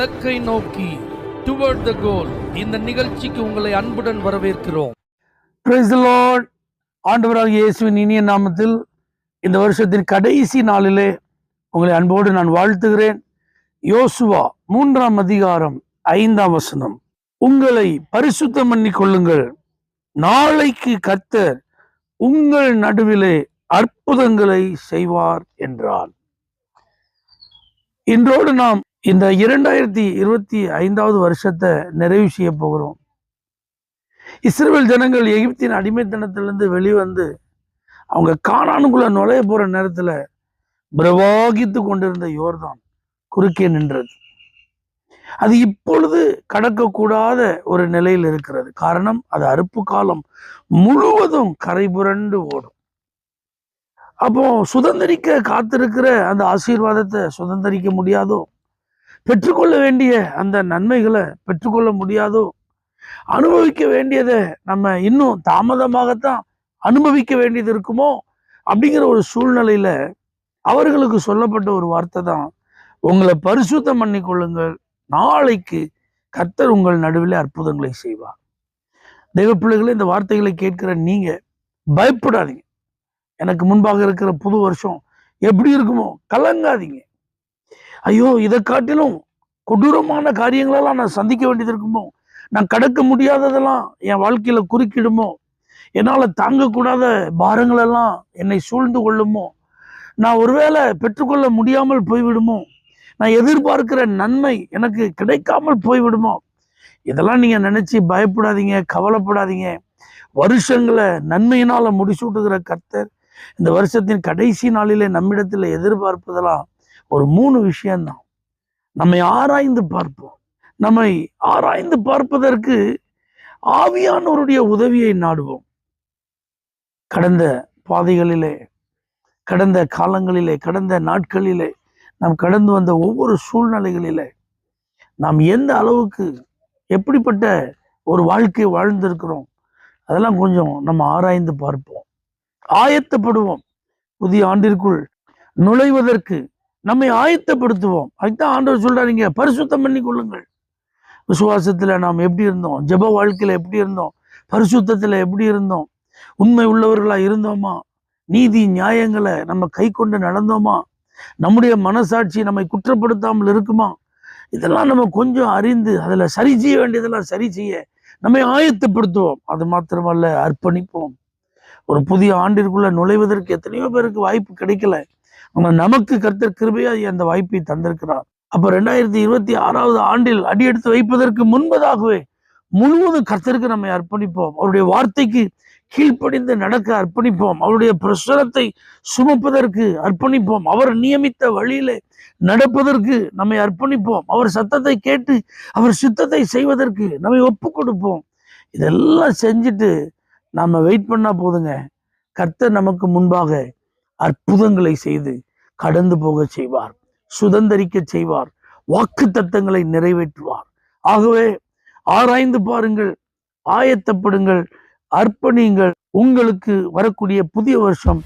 இலக்கை நோக்கி டுவர்ட் த கோல் இந்த நிகழ்ச்சிக்கு உங்களை அன்புடன் வரவேற்கிறோம். Praise the Lord. ஆண்டவராகிய இயேசுவின் இனிய நாமத்தில் இந்த வருஷத்தின் கடைசி நாளிலே உங்களை அன்போடு நான் வாழ்த்துகிறேன். யோசுவா 3ஆம் அதிகாரம் 5ஆம் வசனம், உங்களை பரிசுத்தம் பண்ணிக் கொள்ளுங்கள், நாளைக்கு கர்த்தர் உங்கள் நடுவிலே அற்புதங்களை செய்வார் என்றார். இன்றோடு நாம் இந்த 2025வது வருஷத்தை நிறைவு செய்ய போகிறோம். இஸ்ரவேல் ஜனங்கள் எகிப்தின் அடிமைத்தனத்திலிருந்து வெளிவந்து அவங்க கானானுக்குள்ள நுழைய போற நேரத்துல பிரவாகித்து கொண்டிருந்த யோர்தான் குறுக்கே நின்றது. அது இப்பொழுது கடக்கக்கூடாத ஒரு நிலையில் இருக்கிறது. காரணம், அது அறுப்பு காலம் முழுவதும் கரை புரண்டு ஓடும். அப்போ சுதந்திரிக்க காத்திருக்கிற அந்த ஆசீர்வாதத்தை சுதந்திரிக்க முடியாதோ, பெற்றுக்கொள்ள வேண்டிய அந்த நன்மைகளை பெற்றுக்கொள்ள முடியாதோ, அனுபவிக்க வேண்டியதை நம்ம இன்னும் தாமதமாகத்தான் அனுபவிக்க வேண்டியது இருக்குமோ அப்படிங்கிற ஒரு சூழ்நிலையில அவர்களுக்கு சொல்லப்பட்ட ஒரு வார்த்தை தான், உங்களை பரிசுத்தம் பண்ணி கொள்ளுங்கள், நாளைக்கு கர்த்தர் உங்கள் நடுவில் அற்புதங்களை செய்வார். தெய்வ பிள்ளைகளே, இந்த வார்த்தைகளை கேட்கிற நீங்க பயப்படாதீங்க. எனக்கு முன்பாக இருக்கிற புது வருஷம் எப்படி இருக்குமோ கலங்காதீங்க. ஐயோ, இதை காட்டிலும் கொடூரமான காரியங்களெல்லாம் நான் சந்திக்க வேண்டியது இருக்குமோ, நான் கடக்க முடியாததெல்லாம் என் வாழ்க்கையில குறுக்கிடுமோ, என்னால் தாங்கக்கூடாத பாரங்களெல்லாம் என்னை சூழ்ந்து கொள்ளுமோ, நான் ஒருவேளை பெற்றுக்கொள்ள முடியாமல் போய்விடுமோ, நான் எதிர்பார்க்கிற நன்மை எனக்கு கிடைக்காமல் போய்விடுமோ, இதெல்லாம் நீங்க நினைச்சு பயப்படாதீங்க, கவலைப்படாதீங்க. வருஷங்களை நன்மையினால முடிசூட்டுகிற கர்த்தர் இந்த வருஷத்தின் கடைசி நாளிலே நம்மிடத்துல எதிர்பார்ப்பதெல்லாம் ஒரு 3 விஷயம்தான். நம்மை ஆராய்ந்து பார்ப்போம். நம்மை ஆராய்ந்து பார்ப்பதற்கு ஆவியானவருடைய உதவியை நாடுவோம். கடந்த பாதைகளிலே, கடந்த காலங்களிலே, கடந்த நாட்களிலே நாம் கடந்து வந்த ஒவ்வொரு சூழ்நிலைகளிலே நாம் எந்த அளவுக்கு எப்படிப்பட்ட ஒரு வாழ்க்கை வாழ்ந்திருக்கிறோம், அதெல்லாம் கொஞ்சம் நம்ம ஆராய்ந்து பார்ப்போம். ஆயத்தப்படுவோம். புதிய ஆண்டிற்குள் நுழைவதற்கு நம்மை ஆயத்தப்படுத்துவோம். அதுதான் ஆண்டவர் சொல்றாரு, நீங்க பரிசுத்தம் பண்ணி கொள்ளுங்கள். விசுவாசத்துல நாம் எப்படி இருந்தோம், ஜெப வாழ்க்கையில எப்படி இருந்தோம், பரிசுத்தத்துல எப்படி இருந்தோம், உண்மை உள்ளவர்களா இருந்தோமா, நீதி நியாயங்களை நம்ம கை கொண்டு நடந்தோமா, நம்முடைய மனசாட்சி நம்மை குற்றப்படுத்தாமல் இருக்குமா, இதெல்லாம் நம்ம கொஞ்சம் அறிந்து அதுல சரி செய்ய வேண்டியதெல்லாம் சரி செய்ய நம்மை ஆயத்தப்படுத்துவோம். அது மாத்திரமல்ல, அர்ப்பணிப்போம். ஒரு புதிய ஆண்டிற்குள்ள நுழைவதற்கு எத்தனையோ பேருக்கு வாய்ப்பு கிடைக்கல. ஆனா நமக்கு கர்த்தர் கிருபையா அந்த வாய்ப்பை தந்திருக்கிறார். அப்ப 2026வது ஆண்டில் அடியெடுத்து வைப்பதற்கு முன்பதாகவே முழுவதும் கர்த்தருக்கு நம்மை அர்ப்பணிப்போம். அவருடைய வார்த்தைக்கு கீழ்ப்படிந்து நடக்க அர்ப்பணிப்போம். அவருடைய பிரசுரத்தை சுமப்பதற்கு அர்ப்பணிப்போம். அவர் நியமித்த வழியிலே நடப்பதற்கு நம்மை அர்ப்பணிப்போம். அவர் சத்தத்தை கேட்டு அவர் சித்தத்தை செய்வதற்கு நம்மை ஒப்பு கொடுப்போம். இதெல்லாம் செஞ்சுட்டு நாம வெயிட் பண்ணா போதுங்க, கர்த்தர் நமக்கு முன்பாக அற்புதங்களை செய்து கடந்து போக செய்வார், சுதந்திரிக்க செய்வார், வாக்கு தத்தங்களை நிறைவேற்றுவார். ஆகவே ஆராய்ந்து பாருங்கள், ஆயத்தப்படுங்கள், அர்ப்பணியுங்கள். உங்களுக்கு வரக்கூடிய புதிய வருஷம்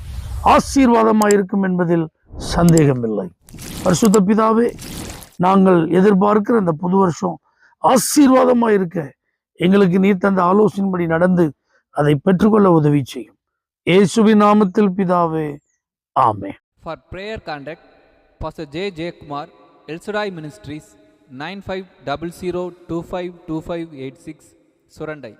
ஆசீர்வாதமாக இருக்கும் என்பதில் சந்தேகமில்லை. பரிசுத்த பிதாவே, நாங்கள் எதிர்பார்க்கிற அந்த புது வருஷம் ஆசீர்வாதமாக இருக்க எங்களுக்கு நீர் தந்த ஆலோசனைப்படி நடந்து அதை பெற்றுக்கொள்ள உதவி செய்யும். இயேசுவின் நாமத்தில் பிதாவே, ஆமென். For prayer contact, Pastor J. Kumar, El Shaddai Ministries, 9500252586, Surandai.